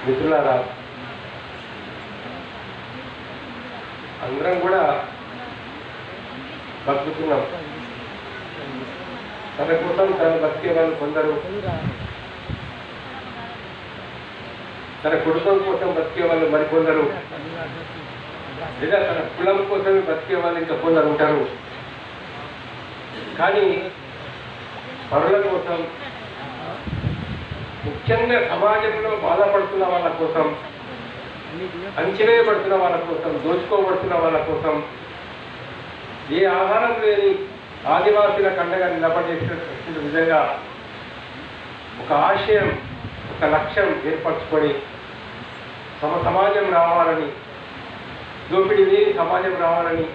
మిత్రులారా, అందరం కూడా బతుకుతున్నాం. తన కోసం తను బతికే వాళ్ళు కొందరు, తన కుటుంబం కోసం బతికే వాళ్ళు మరికొందరు, లేదా తన కులం కోసమే బతికే వాళ్ళు ఇంకా కొందరు ఉంటారు. కానీ పరుల కోసం, ముఖ్యంగా సమాజంలో బాధపడుతున్న వాళ్ళ కోసం, అంచివేయబడుతున్న వాళ్ళ కోసం, దోచుకోబడుతున్న వాళ్ళ కోసం, ఏ ఆహారం లేని ఆదివాసీల కండగా నిలబడేసిన విధంగా ఒక ఆశయం, ఒక లక్ష్యం ఏర్పరచుకొని సమాజం రావాలని, దోపిడీ లేని సమాజం రావాలని,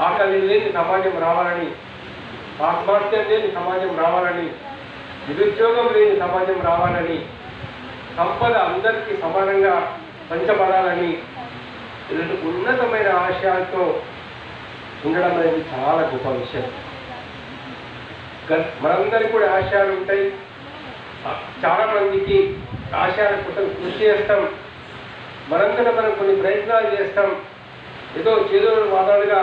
ఆకలి లేని సమాజం రావాలని, ఆత్మహత్య లేని సమాజం రావాలని, నిరుద్యోగం లేని సమాజం రావాలని, సంపద అందరికీ సమానంగా పంచబడాలని, ఇలాంటి ఉన్నతమైన ఆశయాలతో ఉండడం అనేది చాలా గొప్ప విషయం. మనందరికీ కూడా ఆశయాలు ఉంటాయి. చాలా మందికి ఆశయాల కోసం కృషి చేస్తాం. మనందరం మనం కొన్ని ప్రయత్నాలు చేస్తాం. ఏదో వాదాలుగా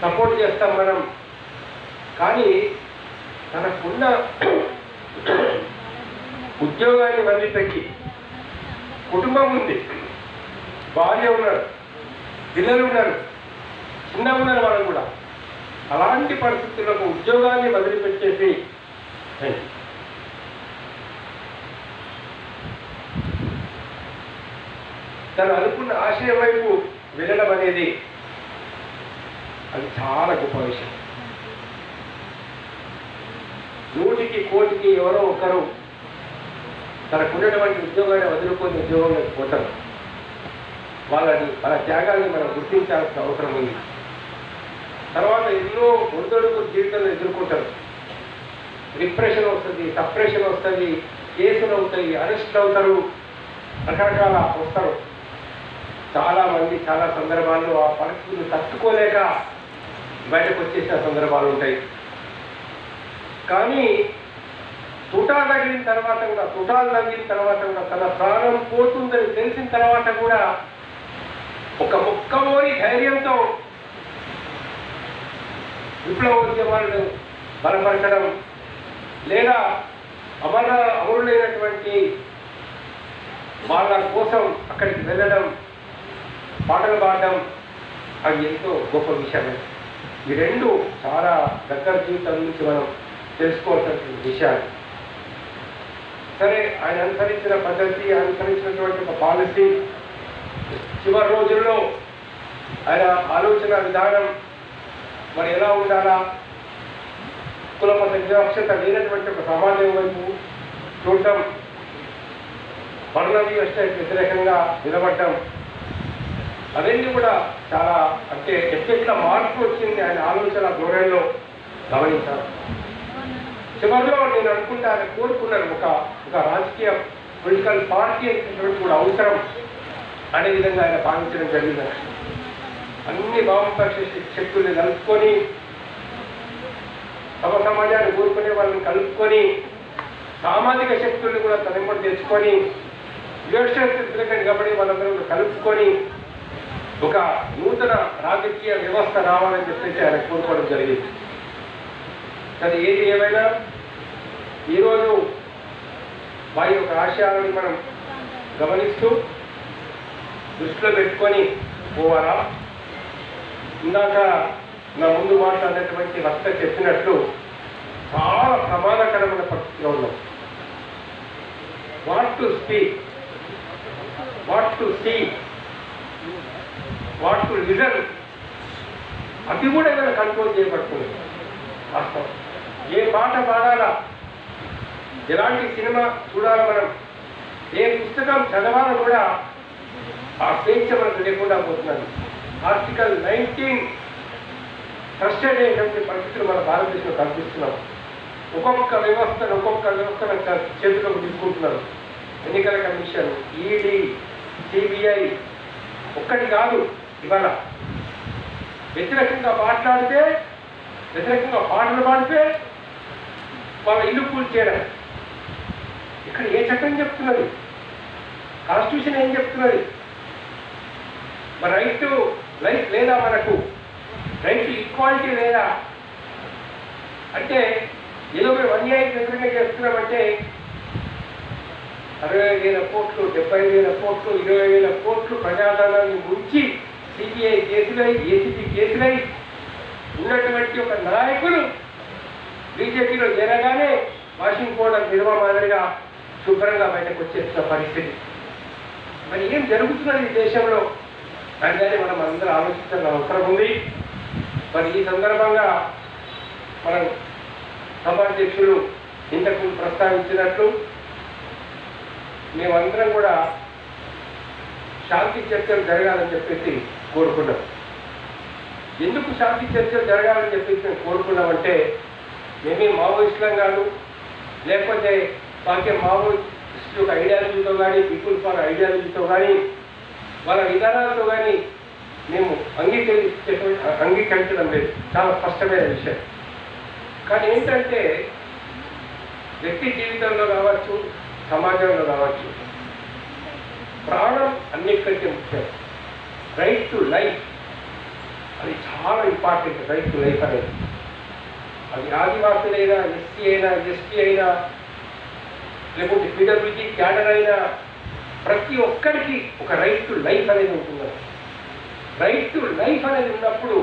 సపోర్ట్ చేస్తాం మనం. కానీ తనకున్న ఉద్యోగాన్ని వదిలిపెట్టి, కుటుంబం ఉంది, భార్య ఉన్నారు, పిల్లలు ఉన్నారు, చిన్న ఉన్నారు వాళ్ళు కూడా, అలాంటి పరిస్థితులకు ఉద్యోగాన్ని వదిలిపెట్టేసి తను అనుకున్న ఆశయం వైపు వెళ్ళడం అనేది అది చాలా గొప్ప విషయం. 100కి 1,00,00,000కి ఎవరో ఒకరు తనకున్నటువంటి ఉద్యోగాన్ని వదులుకొని ఉద్యోగంలోకి పోతారు. వాళ్ళ త్యాగాన్ని మనం గుర్తించాల్సిన అవసరం ఉంది. తర్వాత ఎన్నో ఒడిదొడుకు జీవితంలో ఎదుర్కొంటారు. రిప్రెషన్ వస్తుంది, సప్రెషన్ వస్తుంది, కేసులు అవుతాయి, అరెస్టులు అవుతారు, రకరకాల వస్తారు. చాలామంది చాలా సందర్భాల్లో ఆ పరిస్థితులు తట్టుకోలేక బయటకు వచ్చేసిన సందర్భాలు ఉంటాయి. కానీ తుటాలు తగిలిన తర్వాత కూడా తన ప్రాణం పోతుందని తెలిసిన తర్వాత కూడా ఒక ముక్కమోని ధైర్యంతో విప్లవోద్యమాలను బలపరచడం, లేదా అమరులైనటువంటి వాళ్ళ కోసం అక్కడికి వెళ్ళడం, పాటలు పాడడం, అవి ఎంతో గొప్ప విషయమే. ఈ రెండు చాలా దగ్గర జీవితం నుంచి మనం తెలుసుకోవాల్సిన విషయాలు. సరే, ఆయన అనుసరించిన పద్ధతి, అనుసరించినటువంటి ఒక పాలసీ, చివరి రోజుల్లో ఆయన ఆలోచన విధానం మరి ఎలా ఉండాలా, కులమత వివక్షత లేనటువంటి ఒక సమాజం వైపు చూడటం, వర్ణ వివక్షకు వ్యతిరేకంగా నిలబడటం, అవన్నీ కూడా చాలా అంటే ఎట్లా మార్పు వచ్చింది ఆయన ఆలోచన ధోరణిలో గమనించాలి. చివరిలో నేను అనుకుంటే ఆయన కోరుకున్నాను ఒక రాజకీయ పొలిటికల్ పార్టీ అనేటువంటి కూడా అవసరం అనే విధంగా ఆయన భావించడం జరిగింది. అన్ని వామపక్ష శక్తుల్ని కలుపుకొని, సమాజాన్ని కోరుకునే వాళ్ళని కలుపుకొని, సామాజిక శక్తుల్ని కూడా తనెంబడి తెచ్చుకొని, వివక్ష కాబట్టి వాళ్ళందరూ కలుపుకొని ఒక నూతన రాజకీయ వ్యవస్థ రావాలని చెప్పేసి ఆయన కోరుకోవడం జరిగింది. కానీ ఏది ఏమైనా ఈరోజు వారి యొక్క ఆశయాలను మనం గమనిస్తూ దృష్టిలో పెట్టుకొని పోవాలా. ఇందాక నా ముందు మాట్లాడినటువంటి వక్త చెప్పినట్లు చాలా ప్రమాదకరమైన పరిస్థితిలో ఉన్నాం. What to speak, what to see, what to listen, అది కూడా ఏమైనా కంట్రోల్ చేయబడుతుంది. వాస్తవం ఏ పాట పాడాలా, ఎలాంటి సినిమా చూడాలా, మనం ఏ పుస్తకం చదవాలో కూడా ఆ స్వేచ్ఛ మనకు లేకుండా పోతున్నది. ఆర్టికల్ 19 ట్రస్టెడ్ అయినటువంటి పరిస్థితులు మన భారతదేశంలో కనిపిస్తున్నాం. ఒక్కొక్క వ్యవస్థను చేతుల్లోకి తీసుకుంటున్నారు. ఎన్నికల కమిషన్, ఈడీ, సిబిఐ ఒక్కటి కాదు. ఇవాళ వ్యతిరేకంగా మాట్లాడితే, వ్యతిరేకంగా పాటలు పాడితే వాళ్ళ ఇల్లు కూల్చేయడం. ఇక్కడ ఏ చట్టం చెప్తున్నది? కాన్స్టిట్యూషన్ ఏం చెప్తున్నది? మన రైట్ టు లైఫ్ లేదా, మనకు రైట్ టు ఈక్వాలిటీ లేదా? అంటే ఏదో మేము అన్యాయం ఎదురుగా చేస్తున్నామంటే 60,000 కోట్లు, 70,000 కోట్లు, 20,000 కోట్లు ప్రజాధనాన్ని ముంచి సిబిఐ కేసులై, ఏసీబీ కేసులై ఉన్నటువంటి ఒక నాయకులు బీజేపీలో చేరగానే వాషింగ్ పౌడర్ నిల్వ మాదిరిగా శుభ్రంగా బయటకు వచ్చేస్తున్న పరిస్థితి. మరి ఏం జరుగుతున్నది ఈ దేశంలో అని మనం అందరూ ఆలోచించాల్సిన అవసరం ఉంది. మరి ఈ సందర్భంగా మనం సభాధ్యక్షులు ఇంతకు ప్రస్తావించినట్లు మేమందరం కూడా శాంతి చర్చలు జరగాలని చెప్పేసి కోరుకున్నాం. ఎందుకు శాంతి చర్చలు జరగాలని చెప్పేసి మేము కోరుకున్నామంటే, మేమే మావోయిస్టులం కాదు, లేకపోతే మాకే మావోయిస్టు యొక్క ఐడియాలజీతో కానీ, పీపుల్ ఫర్ ఐడియాలజీతో కానీ, వాళ్ళ విధానాలతో కానీ మేము అంగీకరించడం లేదు. చాలా స్పష్టమైన విషయం. కానీ ఏంటంటే వ్యక్తి జీవితంలో కావచ్చు, సమాజంలో కావచ్చు, ప్రాణం అన్నిటికంటే ముఖ్యం. రైట్ టు లైఫ్ అది చాలా ఇంపార్టెంట్. రైట్ టు లైఫ్ అనేది అది ఆదివాసులైనా, ఎస్సీ అయినా, ఎస్టీ అయినా, లేకుంటే పీడబ్ల్యూజీ క్యాడర్ అయినా ప్రతి ఒక్కరికి ఒక రైట్ టు లైఫ్ అనేది ఉంటుంది. రైట్ టు లైఫ్ అనేది ఉన్నప్పుడు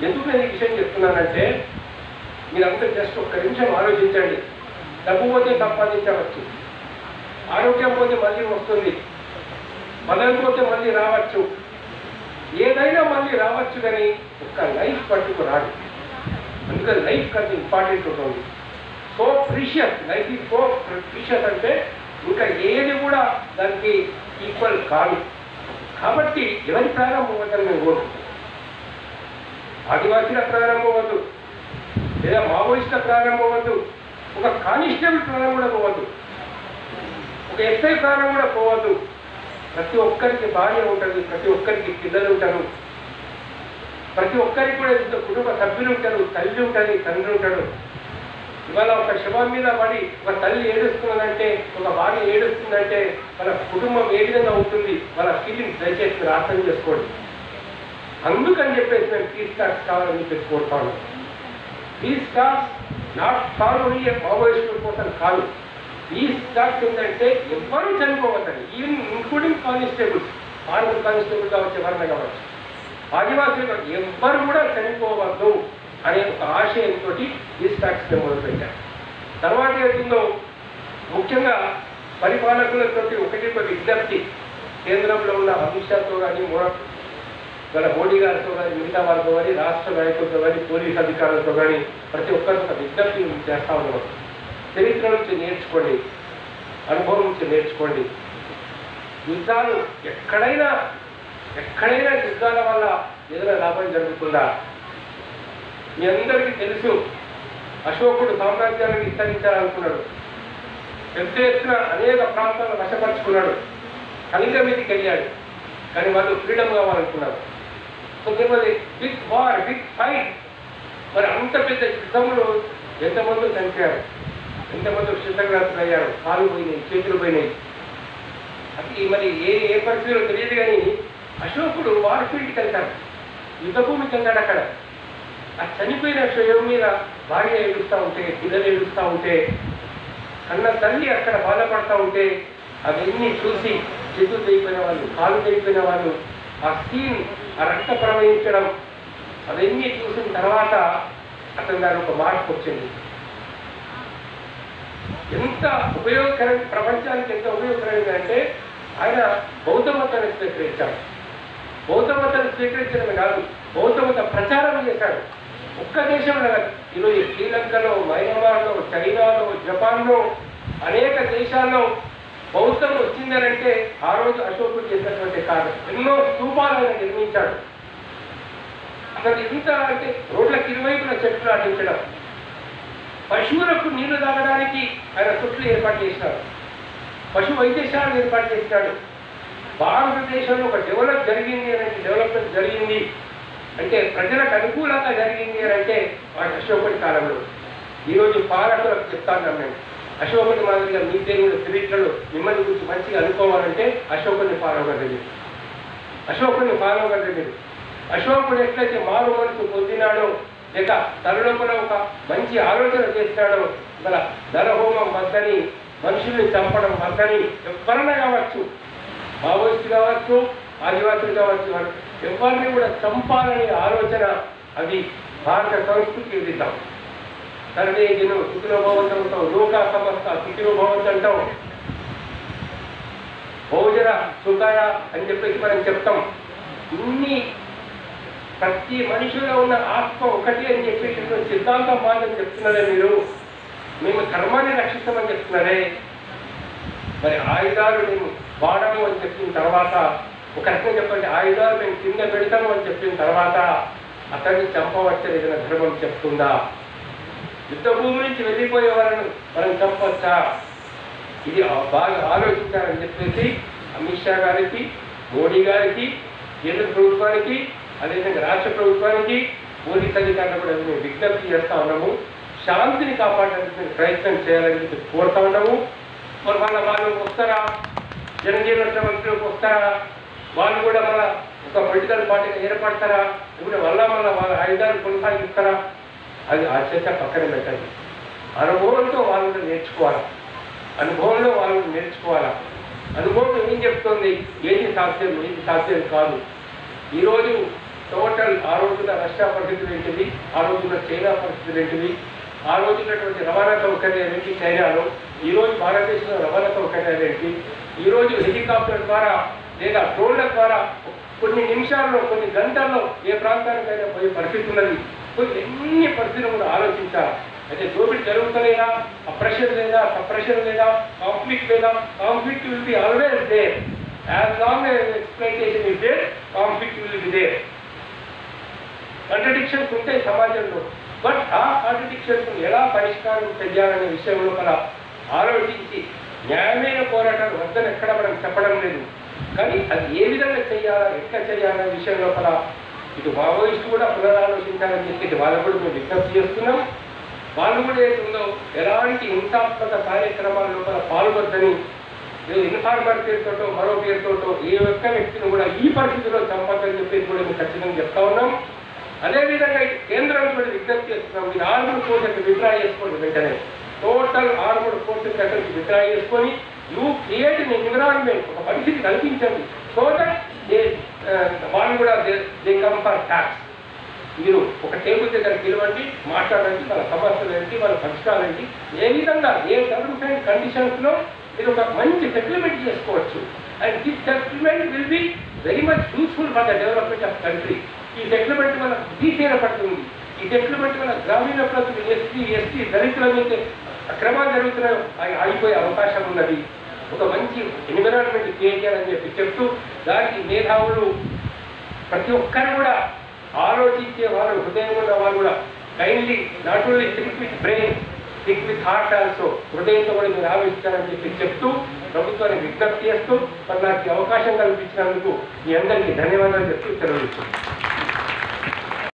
ఎందుకు నేను ఈ విషయం చెప్తున్నానంటే, మీరంతా జస్ట్ ఒక్క నిమిషం ఆలోచించండి. డబ్బు పోతే సంపాదించవచ్చు, ఆరోగ్యం పోతే మళ్ళీ వస్తుంది, బలం పోతే మళ్ళీ రావచ్చు, ఏదైనా మళ్ళీ రావచ్చు, కానీ ఒక్క లైఫ్ పట్టుకు రాదు. అందుకని లైఫ్ కంటే ఇంపార్టెంట్ ఉంటుంది. So precious, life is so precious అంటే ఇంకా ఏది కూడా దానికి ఈక్వల్ కాదు. కాబట్టి ఎవరి ప్రారంభం అవ్వద్దని మేము కోరుకుంటాం. ఆదివాసీల ప్రారంభం అవ్వద్దు, లేదా మావోయిస్టుల ప్రారంభం అవ్వద్దు, ఒక కానిస్టేబుల్ ప్రాణం కూడా పోవద్దు, ఒక ఎస్ఐ ప్రాణం కూడా పోవద్దు. ప్రతి ఒక్కరికి భార్య ఉంటుంది, ప్రతి ఒక్కరికి పిల్లలు ఉంటారు, ప్రతి ఒక్కరికి కూడా కుటుంబ సభ్యులు ఉంటారు, తల్లి ఉంటుంది, తండ్రి ఉంటాడు. ఇవాళ ఒక శవం మీద పడి ఒక తల్లి ఏడుస్తున్నదంటే, ఒక భార్య ఏడుస్తుందంటే వాళ్ళ కుటుంబం ఏ విధంగా ఉంటుంది, వాళ్ళ ఫీలింగ్స్ దయచేసి మీరు అర్థం చేసుకోండి. అందుకని చెప్పేసి మేము పీస్ టాక్స్ కావాలని చెప్పేసి కోరుతాను. పీస్ టాక్స్ నాట్ కావాలి మావోయిస్టుల కోసం కాదు. పీస్ టాక్స్ ఏంటంటే ఎవరు చనిపోవద్దని, even including constables, army constable కావచ్చు, ఎవరైనా కావచ్చు, ఆదివాసీలు ఎవ్వరు కూడా చనిపోవద్దు అనే ఒక ఆశయంతో పీస్ టాక్స్ మొదలుపెట్టారు. తర్వాత ఏదో ముఖ్యంగా పరిపాలకులతో ఒకటి విజ్ఞప్తి, కేంద్రంలో ఉన్న అమిత్ షాతో కానీ, మన మోడీ గారితో కానీ, మిగతా వాళ్ళతో కానీ, రాష్ట్ర నాయకులతో కానీ, పోలీస్ అధికారులతో కానీ ప్రతి ఒక్కరికి ఒక విజ్ఞప్తి చేస్తా ఉన్నాం. చరిత్ర నుంచి నేర్చుకోండి, అనుభవం నుంచి నేర్చుకోండి. యుద్ధాలు ఎక్కడైనా యుద్ధాల వల్ల ఏదైనా లాభం జరుగుతుందా? మీ అందరికీ తెలుసు, అశోకుడు సామ్రాజ్యాన్ని విస్తరించాలనుకున్నాడు, పెద్ద ఎత్తున అనేక ప్రాంతాలను వశపరుచుకున్నాడు, కళింగ మీదకి వెళ్ళాడు, కానీ వాళ్ళు ఫ్రీడమ్ కావాలనుకున్నారు. సో దేవది బిగ్ వార్, బిగ్ ఫైట్. మరి అంత పెద్ద యుద్ధంలో ఎంతమంది చనిపోయారు, ఎంతమంది క్షితగ్రస్తులు అయ్యారు, కాళ్ళు పోయినాయి, చేతులు పోయినాయి. అది మరి ఏ పరిస్థితిలో తెలియదు. కానీ అశోకుడు వార్ ఫీల్డ్కి వెళ్తాడు, యుద్ధభూమికి వెళ్తాడు. అక్కడ ఆ చనిపోయిన శవం మీద భార్య ఏడుస్తూ ఉంటే, పిల్లలు ఏడుస్తూ ఉంటే, కన్న తల్లి అక్కడ బాధపడతా ఉంటే, అవన్నీ చూసి చేతులు తెగిపోయిన వాళ్ళు, కాళ్ళు తెగిపోయిన వాళ్ళు, ఆ సీన్, ఆ రక్త ప్రవహించడం, అవన్నీ చూసిన తర్వాత అతను దాని ఒక మార్పు వచ్చింది. ఎంత ఉపయోగకరం, ప్రపంచానికి ఎంత ఉపయోగకరంగా అంటే ఆయన బౌద్ధ మతాన్ని స్వీకరించాడు. బౌద్ధ మతాన్ని స్వీకరించడమే కాదు, బౌద్ధ మత ప్రచారం చేశాడు. ఒక్క దేశంలో కాదు, ఈరోజు శ్రీలంకలో, మయన్మార్లో, చైనాలో, జపాన్లో, అనేక దేశాల్లో బౌద్ధం వచ్చిందనంటే ఆ రోజు అశోకుడు చేసినటువంటి కాదు. ఎన్నో స్తూపాలు ఆయన నిర్మించాడు. అసలు ఎంత అంటే రోడ్లకు ఇరువైపున చెట్లు నాటించడం, పశువులకు నీళ్లు తాగడానికి ఆయన చుట్లు ఏర్పాటు చేసినాడు, పశు వైద్యశాలను ఏర్పాటు చేసినాడు. భారతదేశంలో ఒక డెవలప్మెంట్ జరిగింది అంటే ప్రజలకు అనుకూలంగా జరిగింది అని అంటే వాటి అశోకుడి కాలంలో. ఈరోజు పాలకులకు చెప్తాను నేను, అశోకుని మాదిరిగా మీ పేరు కూడా చరిత్రలో మిమ్మల్ని గురించి మంచిగా అనుకోవాలంటే అశోకుని ఫాలో కండి. అశోకుని ఫాలో కండి. అశోకుడు ఎట్లయితే మారు మనసు పొందినాడో లేక తన లోపల ఒక మంచి ఆలోచన చేసినాడో మన ధనహోమం వద్దని, మనుషుల్ని చంపడం వద్దని, ఎవరైనా కావచ్చు, మావోయిస్టు కావచ్చు, ఆదివాసులు కావచ్చు, ఎవరిని కూడా చంపాలనే ఆలోచన అది భారత సంస్కృతి విరుద్ధం. సర్వే జనం సుఖినో భవంతు అంటాం, లోకా సమస్త సుఖినో భవంతు అంటాం, బహుజన సుఖాయ అని చెప్పేసి మనం చెప్తాం. ఇన్ని ప్రతి మనిషిలో ఉన్న ఆత్మ ఒకటి అని చెప్పేసి సిద్ధాంతం మాత్రం చెప్తున్నారే మీరు. మేము ధర్మాన్ని రక్షిస్తామని చెప్తున్నారే. మరి ఆయుధాలు మేము వాడము అని చెప్పిన తర్వాత, ఒక రకంగా చెప్పండి, ఆయుధాలు మేము కింద పెడతాము అని చెప్పిన తర్వాత అతన్ని చంపవచ్చని ఏదైనా ధర్మం చెప్తుందా? యుద్ధ భూమి నుంచి వెళ్ళిపోయే వాళ్ళను మనం చంపవచ్చా? ఇది బాగా ఆలోచించాలని చెప్పేసి అమిత్ షా గారికి, మోడీ గారికి, కేంద్ర ప్రభుత్వానికి, అదేవిధంగా రాష్ట్ర ప్రభుత్వానికి, పోలీస్ అధికారులు కూడా మేము విజ్ఞప్తి చేస్తూ ఉన్నాము. శాంతిని కాపాడడానికి ప్రయత్నం చేయాలని చెప్పి కోరుతా ఉన్నాము. మరి వాళ్ళు వస్తారా? జనజీవన మంత్రులకు వస్తారా? వాళ్ళు కూడా మన ఒక పొలిటికల్ పార్టీగా ఏర్పడతారా? ఇప్పుడు వాళ్ళ వాళ్ళ ఆయుధాలు కొనసాగిస్తారా? అది ఆ చర్చ పక్కన పెట్టండి. అనుభవంతో వాళ్ళు నేర్చుకోవాలా. అనుభవంలో వాళ్ళు నేర్చుకోవాలా. అనుభవం ఏం చెప్తుంది? ఏది సాధ్యం, ఏది సాధ్యం కాదు. ఈరోజు టోటల్ ఆ రోజున రష్యా పరిస్థితులు ఏంటివి, ఆ రోజున చైనా పరిస్థితులు ఏంటివి, ఆ రోజు ఉన్నటువంటి రవాణా సౌకర్యాలు ఏంటి చైనాలో, ఈరోజు భారతదేశంలో రవాణా సౌకర్యాలు ఏంటి, ఈరోజు హెలికాప్టర్ ద్వారా లేదా డ్రోన్ల ద్వారా కొన్ని నిమిషాల్లో, కొన్ని గంటల్లో ఏ ప్రాంతానికైనా పోయే పరిస్థితి ఉన్నది. ఎన్ని పరిస్థితులు కూడా ఆలోచించాలి. అయితే దోపిడీ జరుగుతలేదా, అప్రెషన్ లేదా, సప్రెషన్ లేదా, కాన్ఫ్లిక్ట్ లేదా? Conflict will be always there. As long as exploitation is there, conflict will be there. Contradictions ఉంటాయి సమాజంలో. బట్ ఆ కాంట్రడిక్షన్స్ ఎలా పరిష్కారం చెయ్యాలనే విషయంలో కూడా ఆలోచించి న్యాయమైన పోరాటాలు వద్దని ఎక్కడ మనం చెప్పడం లేదు. కానీ అది ఏ విధంగా చేయాలా, ఎట్లా చేయాలనే విషయంలో కూడా ఇటు మావోయిస్టు కూడా పునరాలోచించాలని చెప్పి వాళ్ళకు కూడా మేము విజ్ఞప్తి చేస్తున్నాం. వాళ్ళు కూడా ఏదో ఎలాంటి హింసాత్మక కార్యక్రమాల్లో కూడా పాల్గొద్దని, ఇన్ఫార్మర్ పేరుతోటో మరో పేరుతోటో ఏ ఒక్క వ్యక్తిని కూడా ఈ పరిస్థితిలో చంపద్దని చెప్పేసి కూడా మేము ఖచ్చితంగా చెప్తా ఉన్నాం. అదేవిధంగా కేంద్రం కూడా విజ్ఞప్తి చేస్తున్నాం. మీరు ఆర్మడ్ ఫోర్సెస్ విత్డ్రా చేసుకోండి. వెంటనే టోటల్ ఆర్మడ్ ఫోర్సెస్ అక్కడికి విత్డ్రా చేసుకొని యూ క్రియేట్ ఎన్ ఎన్విరాన్మెంట్, ఒక పరిస్థితి కల్పించండి. సో దట్ వాళ్ళు కూడా దే కమ్ ఫర్ ట్యాక్స్. మీరు ఒక టేబుల్ దగ్గర పిలవండి, మాట్లాడండి, వాళ్ళ సమస్యలు ఏంటి, వాళ్ళ పరిష్కారం ఏంటి, ఏ విధంగా ఏ టర్మ్స్ అండ్ కండిషన్స్లో మీరు ఒక మంచి సెటిల్మెంట్ చేసుకోవచ్చు. And this settlement will be very much useful for the development of country. ఈ సెటిల్మెంట్ వల్ల తీసేయబడుతుంది. ఈ సెటిల్మెంట్ వల్ల గ్రామీణ ప్రజలు, ఎస్టీ దళితుల మీద అక్రమాలు జరుగుతున్నాయో ఆగిపోయే అవకాశం ఉన్నది. ఒక మంచి ఎన్విరాన్మెంట్ క్రియేట్ చేయాలని చెప్పి చెప్తూ, దానికి మేధావులు ప్రతి ఒక్కరు కూడా ఆలోచించే వాళ్ళు, హృదయం ఉన్న వాళ్ళు కూడా kindly not only think with brain, think with heart also, హృదయంతో కూడా మీరు ఆలోచించాలని చెప్పి చెప్తూ ప్రభుత్వానికి విజ్ఞప్తి చేస్తూ మరి నాకు అవకాశం కల్పించినందుకు మీ అందరికీ ధన్యవాదాలు చెప్తూ సెలవు.